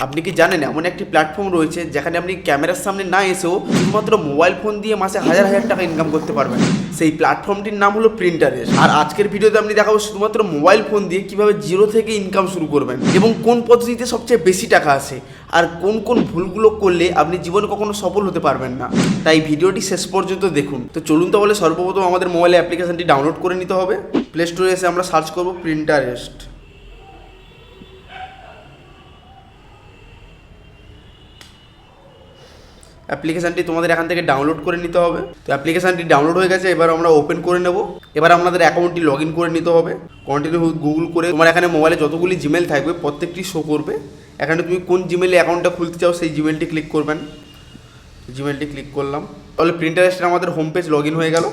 আপনি কি জানেন এমন একটি প্ল্যাটফর্ম রয়েছে যেখানে আপনি ক্যামেরার সামনে না এসেও শুধুমাত্র মোবাইল ফোন দিয়ে মাসে হাজার হাজার টাকা ইনকাম করতে পারবেন। সেই প্ল্যাটফর্মটির নাম হলো প্রিন্টারেস্ট। আর আজকের ভিডিওতে আমি দেখাবো শুধুমাত্র মোবাইল ফোন দিয়ে কিভাবে জিরো থেকে ইনকাম শুরু করবেন এবং কোন পদ্ধতিতে সবচেয়ে বেশি টাকা আসে আর কোন কোন ভুলগুলো করলে আপনি জীবনে কখনো সফল হতে পারবেন না। তাই ভিডিওটি শেষ পর্যন্ত দেখুন। তো চলুন তাহলে সর্বপ্রথম আমাদের মোবাইলে অ্যাপ্লিকেশনটি ডাউনলোড করে নিতে হবে। প্লে স্টোরে এসে আমরা সার্চ করব প্রিন্টারেস্ট। অ্যাপ্লিকেশানটি তোমাদের এখান থেকে ডাউনলোড করে নিতে হবে। তো অ্যাপ্লিকেশানটি ডাউনলোড হয়ে গেছে, এবার আমরা ওপেন করে নেব। এবার আপনাদের অ্যাকাউন্টটি লগ ইন করে নিতে হবে। কন্টিনিউ গুগল করে তোমার এখানে মোবাইলে যতগুলি জিমেল থাকবে প্রত্যেকটি শো করবে। এখানে তুমি কোন জিমেলে অ্যাকাউন্টটা খুলতে চাও সেই জিমেলটি ক্লিক করবেন। জিমেলটি ক্লিক করলাম, তাহলে প্রিন্টারেস্টে আমাদের হোম পেজ লগ ইন হয়ে গেল।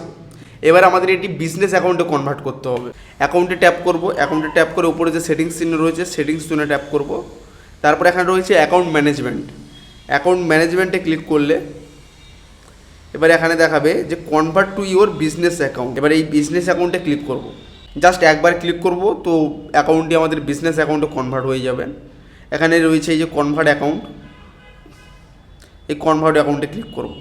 এবার আমাদের এটি বিজনেস অ্যাকাউন্টে কনভার্ট করতে হবে। অ্যাকাউন্টে ট্যাপ করব, অ্যাকাউন্টে ট্যাপ করে উপরে যে সেটিংস চিহ্ন রয়েছে সেটিংস চিহ্নে ট্যাপ করব। তারপর এখানে রয়েছে অ্যাকাউন্ট ম্যানেজমেন্ট। অ্যাকাউন্ট ম্যানেজমেন্টে ক্লিক করলে এবার এখানে দেখাবে যে convert to your business account. এবার এই বিজনেস অ্যাকাউন্টে ক্লিক করব, জাস্ট একবার ক্লিক করব তো অ্যাকাউন্টটি আমাদের বিজনেস অ্যাকাউন্টে কনভার্ট হয়ে যাবে। এখানে রয়েছে এই যে কনভার্ট অ্যাকাউন্ট, এই কনভার্ট অ্যাকাউন্টে ক্লিক করব।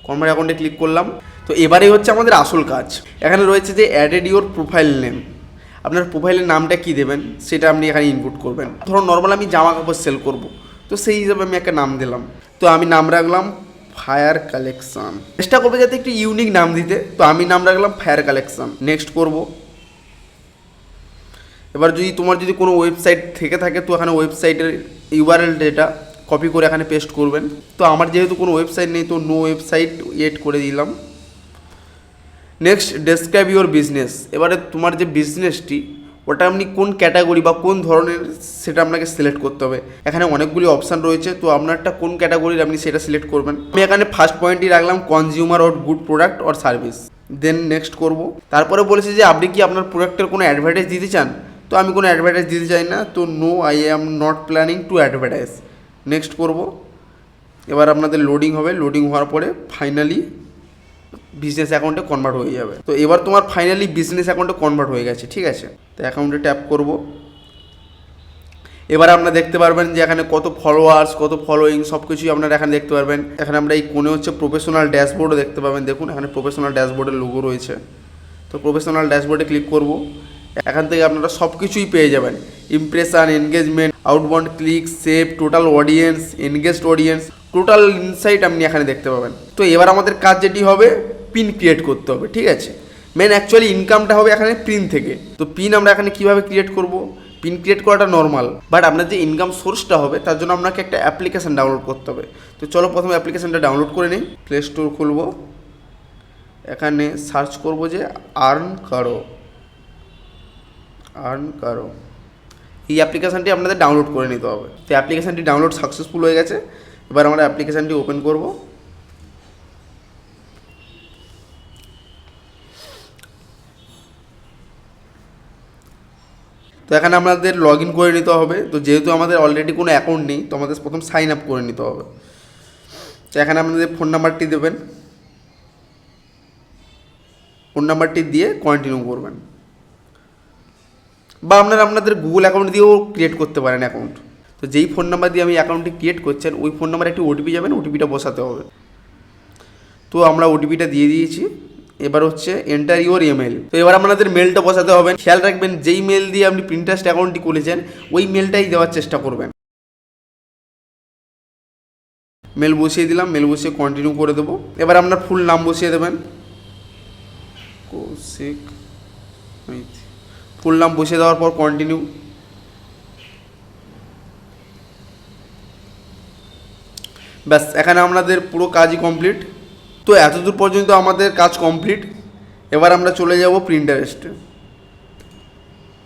কনভার্ট অ্যাকাউন্টে ক্লিক করলাম। তো এবারেই হচ্ছে আমাদের আসল কাজ। এখানে রয়েছে যে অ্যাডেড ইওর প্রোফাইল নেম। আপনার প্রোফাইলের নামটা কী দেবেন সেটা আপনি এখানে ইনপুট করবেন। ধরুন নর্মাল আমি জামা কাপড় সেল করব, তো সেই হিসাবে আমি একটা নাম দিলাম। তো আমি নাম রাখলাম ফায়ার কালেকশন। চেষ্টা করবো যাতে একটু ইউনিক নাম দিতে, তো আমি নাম রাখলাম ফায়ার কালেকশন। নেক্সট করব। এবার তোমার যদি কোনো ওয়েবসাইট থেকে থাকে তো এখানে ওয়েবসাইটের ইউআরএল ডেটা কপি করে এখানে পেস্ট করবেন। তো আমার যেহেতু কোনো ওয়েবসাইট নেই তো নো ওয়েবসাইট এড করে দিলাম। Next describe your business. এবারে তোমার যে বিজনেসটি ওটা আপনি কোন ক্যাটাগরি বা কোন ধরনের সেটা আপনাকে সিলেক্ট করতে হবে। এখানে অনেকগুলি অপশান রয়েছে, তো আপনারটা কোন ক্যাটাগরির আপনি সেটা সিলেক্ট করবেন। আমি এখানে ফার্স্ট পয়েন্টই রাখলাম consumer or good product or service. Then next করব। তারপরে বলেছে যে আপনি কি আপনার প্রোডাক্টের কোনো অ্যাডভার্টাইজ দিতে চান, তো আমি কোনো অ্যাডভার্টাইজ দিতে চাই না, তো no I am not planning to advertise. Next করব। এবার আপনাদের লোডিং হবে, লোডিং হওয়ার পরে ফাইনালি বিজনেস অ্যাকাউন্টে কনভার্ট হয়ে যাবে। তো এবার তোমার ফাইনালি বিজনেস অ্যাকাউন্টে কনভার্ট হয়ে গেছে, ঠিক আছে। তো অ্যাকাউন্টে ট্যাপ করব। এবার আপনারা দেখতে পারবেন যে এখানে কত ফলোয়ার্স, কত ফলোয়িং সব কিছুই আপনারা এখানে দেখতে পারবেন। এখানে আমরা এই কোণে হচ্ছে প্রফেশনাল ড্যাশবোর্ডও দেখতে পাবেন। দেখুন এখানে প্রফেশনাল ড্যাশবোর্ডের লোগো রয়েছে। তো প্রফেশনাল ড্যাশবোর্ডে ক্লিক করব। এখান থেকে আপনারা সব কিছুই পেয়ে যাবেন। Impression, engagement, outbound click, save, total audience, engaged audience, total insight আপনি এখানে দেখতে পাবেন। তো এবার আমাদের কাজ যেটি হবে পিন ক্রিয়েট করতে হবে, ঠিক আছে। মেন অ্যাকচুয়ালি ইনকামটা হবে এখানে পিন থেকে। তো পিন আমরা এখানে কীভাবে ক্রিয়েট করব, পিন ক্রিয়েট করাটা নর্মাল, বাট আপনার যে ইনকাম সোর্সটা হবে তার জন্য আপনাকে একটা অ্যাপ্লিকেশান ডাউনলোড করতে হবে। তো চলো প্রথমে অ্যাপ্লিকেশানটা ডাউনলোড করে নিই। প্লে স্টোর খুলব, এখানে সার্চ করব যে আর্ন কারো। এই অ্যাপ্লিকেশানটি আপনাদের ডাউনলোড করে নিতে হবে। তো অ্যাপ্লিকেশানটি ডাউনলোড সাকসেসফুল হয়ে গেছে। এবার আমরা অ্যাপ্লিকেশানটি ওপেন করব। তো এখানে আমাদের লগ ইন করে নিতে হবে। তো যেহেতু আমাদের অলরেডি কোনো অ্যাকাউন্ট নেই তো আমাদের প্রথম সাইন আপ করে নিতে হবে। তো এখানে আপনাদের ফোন নাম্বারটি দেবেন, ফোন নাম্বারটি দিয়ে কন্টিনিউ করবেন, বা আপনাদের গুগল অ্যাকাউন্ট দিয়েও ক্রিয়েট করতে পারেন অ্যাকাউন্ট। তো যেই ফোন নাম্বার দিয়ে আমি অ্যাকাউন্টটি ক্রিয়েট করছেন ওই ফোন নাম্বারে একটি ওটিপি যাবেন, ওটিপিটা বসাতে হবে। তো আমরা ওটিপিটা দিয়ে দিয়েছি। এবার হচ্ছে এন্টার ইওর ইমেল। তো এবার আপনাদের মেলটা বসাতে হবে। খেয়াল রাখবেন যেই মেল দিয়ে আপনি প্রিন্টারেস্ট অ্যাকাউন্টটি খুলেছেন ওই মেলটাই দেওয়ার চেষ্টা করবেন। মেল বসিয়ে দিলাম, মেল বসিয়ে কন্টিনিউ করে দেবো। এবার আপনার ফুল নাম বসিয়ে দেবেন, কৌশিক। ফুল নাম বসিয়ে দেওয়ার পর কন্টিনিউ। ব্যাস এখানে আপনাদের পুরো কাজই কমপ্লিট। তো এতদূর পর্যন্ত আমাদের কাজ কমপ্লিট। এবার আমরা চলে যাব প্রিন্টারেস্টে।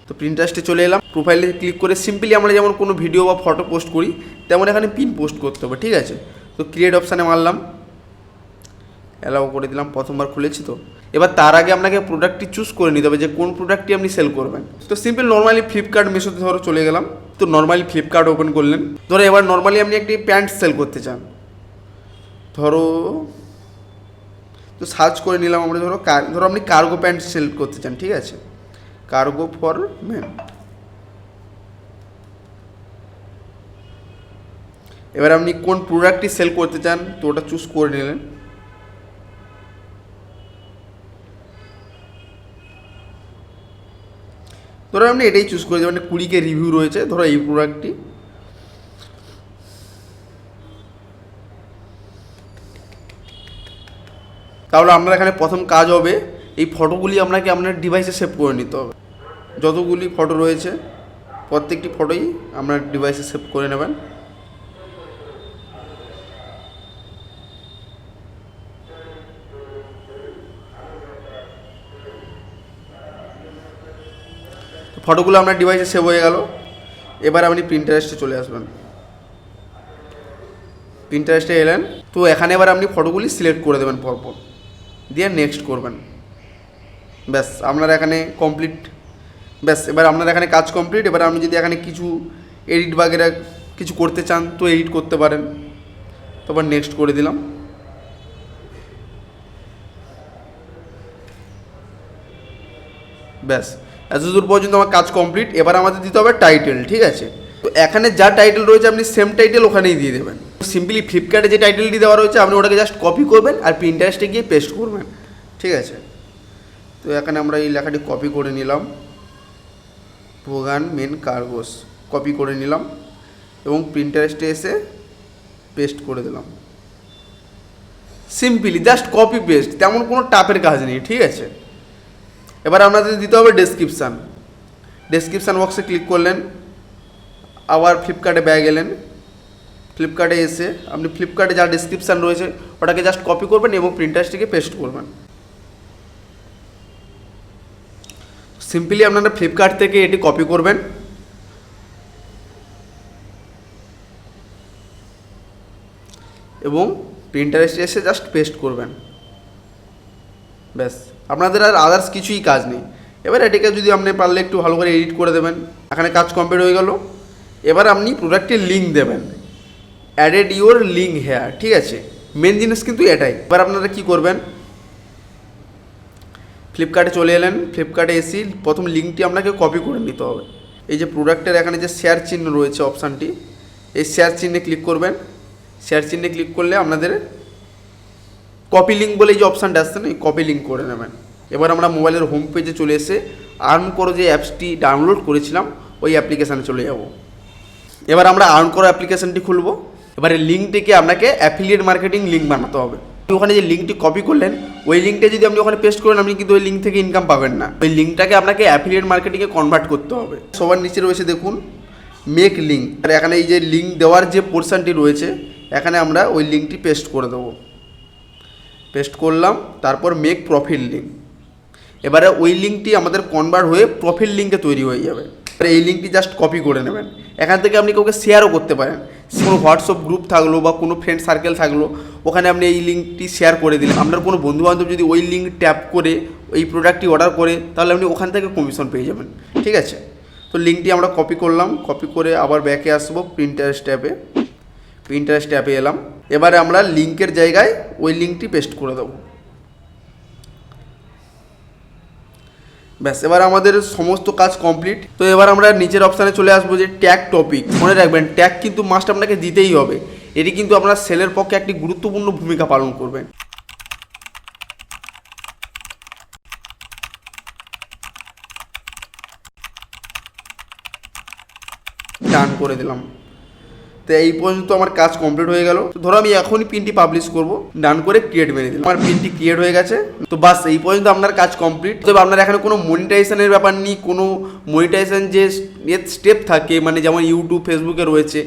তো প্রিন্টারেস্টে চলে এলাম। প্রোফাইলে ক্লিক করে সিম্পলি আমরা যেমন কোনো ভিডিও বা ফটো পোস্ট করি তেমন এখানে পিন পোস্ট করতে হবে, ঠিক আছে। তো ক্রিয়েট অপশানে মারলাম, অ্যালাউ করে দিলাম। প্রথমবার খুলেছি তো। এবার তার আগে আপনাকে প্রোডাক্টটি চুজ করে নিতে হবে যে কোন প্রোডাক্টটি আপনি সেল করবেন। তো সিম্পল নর্মালি ফ্লিপকার্ট, মিশোতে ধরো চলে গেলাম। তো নর্মালি ফ্লিপকার্ট ওপেন করলেন। ধরো এবার নর্মালি আপনি একটি প্যান্ট সেল করতে চান, ধরো তো সার্চ করে নিলাম আমরা। ধরো আপনি কার্গো প্যান্ট সেল করতে চান, ঠিক আছে, কার্গো ফর মেন। এবার আপনি কোন প্রোডাক্টটি সেল করতে চান তো ওটা চুজ করে নিলেন। ধরো আপনি এটাই চুজ করে দেবেন, 20K রিভিউ রয়েছে ধরো এই প্রোডাক্টটি। তাহলে আপনার এখানে প্রথম কাজ হবে এই ফটোগুলি আপনাকে আপনার ডিভাইসে সেভ করে নিতে হবে। যতগুলি ফটো রয়েছে প্রত্যেকটি ফটোই আপনার ডিভাইসে সেভ করে নেবেন। ফটোগুলো আপনার ডিভাইসে সেভ হয়ে গেল। এবার আপনি প্রিন্টারেস্টে চলে আসবেন। প্রিন্টারেস্টে এলেন তো এখানে এবার আপনি ফটোগুলি সিলেক্ট করে দেবেন পরপর, দিয়ে নেক্সট করবেন। ব্যাস আপনার এখানে কমপ্লিট। ব্যাস এবার আপনার এখানে কাজ কমপ্লিট। এবার আপনি যদি এখানে কিছু এডিট বাগেরা কিছু করতে চান তো এডিট করতে পারেন। তারপর নেক্সট করে দিলাম। ব্যাস এতদূর পর্যন্ত আমার কাজ কমপ্লিট। এবার আমাদের দিতে হবে টাইটেল, ঠিক আছে? তো এখানে যা টাইটেল রয়েছে আপনি সেম টাইটেল ওখানেই দিয়ে দেবেন। সিম্পলি ফ্লিপকার্টে যে টাইটেলটি দেওয়া রয়েছে আপনি ওটাকে জাস্ট কপি করবেন আর প্রিন্টারেস্টে গিয়ে পেস্ট করবেন, ঠিক আছে? তো এখানে আমরা এই লেখাটি কপি করে নিলাম, ভোগান মেন কার্গোস, কপি করে নিলাম এবং প্রিন্টারেস্টে এসে পেস্ট করে দিলাম। সিম্পলি জাস্ট কপি পেস্ট, তেমন কোনো টাপের কাজ নেই, ঠিক আছে? এবার আপনাদের দিতে হবে ডেসক্রিপশান। ডেসক্রিপশান বক্সে ক্লিক করলেন, আবার ফ্লিপকার্টে ব্যাগ গেলেন। ফ্লিপকার্টে এসে আপনি ফ্লিপকার্টে যা ডেসক্রিপশান রয়েছে ওটাকে জাস্ট কপি করবেন এবং প্রিন্টারেস্টে পেস্ট করবেন। সিম্পলি আপনারা ফ্লিপকার্ট থেকে এটি কপি করবেন এবং প্রিন্টারেস্টে এসে জাস্ট পেস্ট করবেন। ব্যাস আপনাদের আর আদার্স কিছুই কাজ নেই। এবার এটাকে যদি আপনি পারলে একটু ভালো করে এডিট করে দেবেন। এখানে কাজ কমপ্লিট হয়ে গেল। এবার আপনি প্রোডাক্টের লিঙ্ক দেবেন, অ্যাডেড ইউর লিঙ্ক হেয়ার, ঠিক আছে? মেন জিনিস কিন্তু এটাই। এবার আপনারা কী করবেন, ফ্লিপকার্টে চলে এলেন। ফ্লিপকার্টে এসে প্রথম লিঙ্কটি আপনাকে কপি করে নিতে হবে। এই যে প্রোডাক্টের এখানে যে শেয়ার চিহ্ন রয়েছে অপশানটি, এই শেয়ার চিহ্নে ক্লিক করবেন। শেয়ার চিহ্নে ক্লিক করলে আপনাদের কপি লিঙ্ক বলে এই যে অপশানটা আসছে না, এই কপি লিঙ্ক করে নেবেন। এবার আমরা মোবাইলের হোম পেজে চলে এসে আর্ন করো যে অ্যাপসটি ডাউনলোড করেছিলাম ওই অ্যাপ্লিকেশানে চলে যাব। এবার আমরা আর্ন করো অ্যাপ্লিকেশানটি খুলব। এবারে লিঙ্কটিকে আপনাকে অ্যাফিলিয়েট মার্কেটিং লিঙ্ক বানাতে হবে। ওখানে যে লিঙ্কটি কপি করলেন ওই লিঙ্কটা যদি আপনি ওখানে পেস্ট করেন আপনি কিন্তু ওই লিঙ্ক থেকে ইনকাম পাবেন না। ওই লিঙ্কটাকে আপনাকে অ্যাফিলিয়েট মার্কেটিংয়ে কনভার্ট করতে হবে। সবার নিচে রয়েছে দেখুন মেক লিঙ্ক, আর এখানে এই যে লিঙ্ক দেওয়ার যে পোর্শনটি রয়েছে এখানে আমরা ওই লিঙ্কটি পেস্ট করে দেবো। পেস্ট করলাম, তারপর মেক প্রফিট লিঙ্ক। এবারে ওই লিঙ্কটি আমাদের কনভার্ট হয়ে প্রফিট লিঙ্কে তৈরি হয়ে যাবে। এই লিঙ্কটি জাস্ট কপি করে নেবেন। এখান থেকে আপনি কাউকে শেয়ারও করতে পারেন। কোনো হোয়াটসঅ্যাপ গ্রুপ থাকলো বা কোনো ফ্রেন্ড সার্কেল থাকলো ওখানে আপনি এই লিঙ্কটি শেয়ার করে দিলেন। আপনার কোনো বন্ধুবান্ধব যদি ওই লিঙ্ক ট্যাপ করে ওই প্রোডাক্টটি অর্ডার করে তাহলে আপনি ওখান থেকে কমিশন পেয়ে যাবেন, ঠিক আছে? তো লিঙ্কটি আমরা কপি করলাম, কপি করে আবার ব্যাকে আসবো প্রিন্টারেস্ট ট্যাবে। প্রিন্টারেস্ট ট্যাবে এলাম। এবারে আমরা লিঙ্কের জায়গায় ওই লিঙ্কটি পেস্ট করে দেবো। ব্যাস এবার আমাদের সমস্ত কাজ কমপ্লিট। তো এবার আমরা নিচের অপশানে চলে আসবো যে ট্যাগ টপিক। মনে রাখবেন ট্যাগ কিন্তু মাস্ট আপনাকে দিতেই হবে। এটি কিন্তু আপনার সেলের পক্ষে একটি গুরুত্বপূর্ণ ভূমিকা পালন করবে। ডান করে দিলাম। তো এই পর্যন্ত আমার কাজ কমপ্লিট হয়ে গেল। তো ধরো আমি এখনই পিনটি পাবলিশ করব, ডান করে ক্রিয়েট মেরে দিলাম। আমার পিনটি ক্রিয়েট হয়ে গেছে। তো বাস এই পর্যন্ত আপনার কাজ কমপ্লিট। তবে আপনার এখানে কোনো মনিটাইজেশনের ব্যাপার নেই। কোনো মনিটাইজেশন যে স্টেপ থাকে মানে যেমন ইউটিউব ফেসবুকে রয়েছে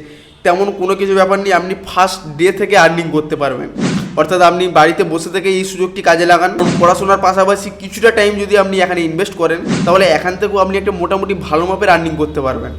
তেমন কোনো কিছু ব্যাপার নেই। আপনি ফার্স্ট ডে থেকে আর্নিং করতে পারবেন। অর্থাৎ আপনি বাড়িতে বসে থেকে এই সুযোগটি কাজে লাগান। পড়াশোনার পাশাপাশি কিছুটা টাইম যদি আপনি এখানে ইনভেস্ট করেন তাহলে এখান থেকেও আপনি একটা মোটামুটি ভালো মাপের আর্নিং করতে পারবেন।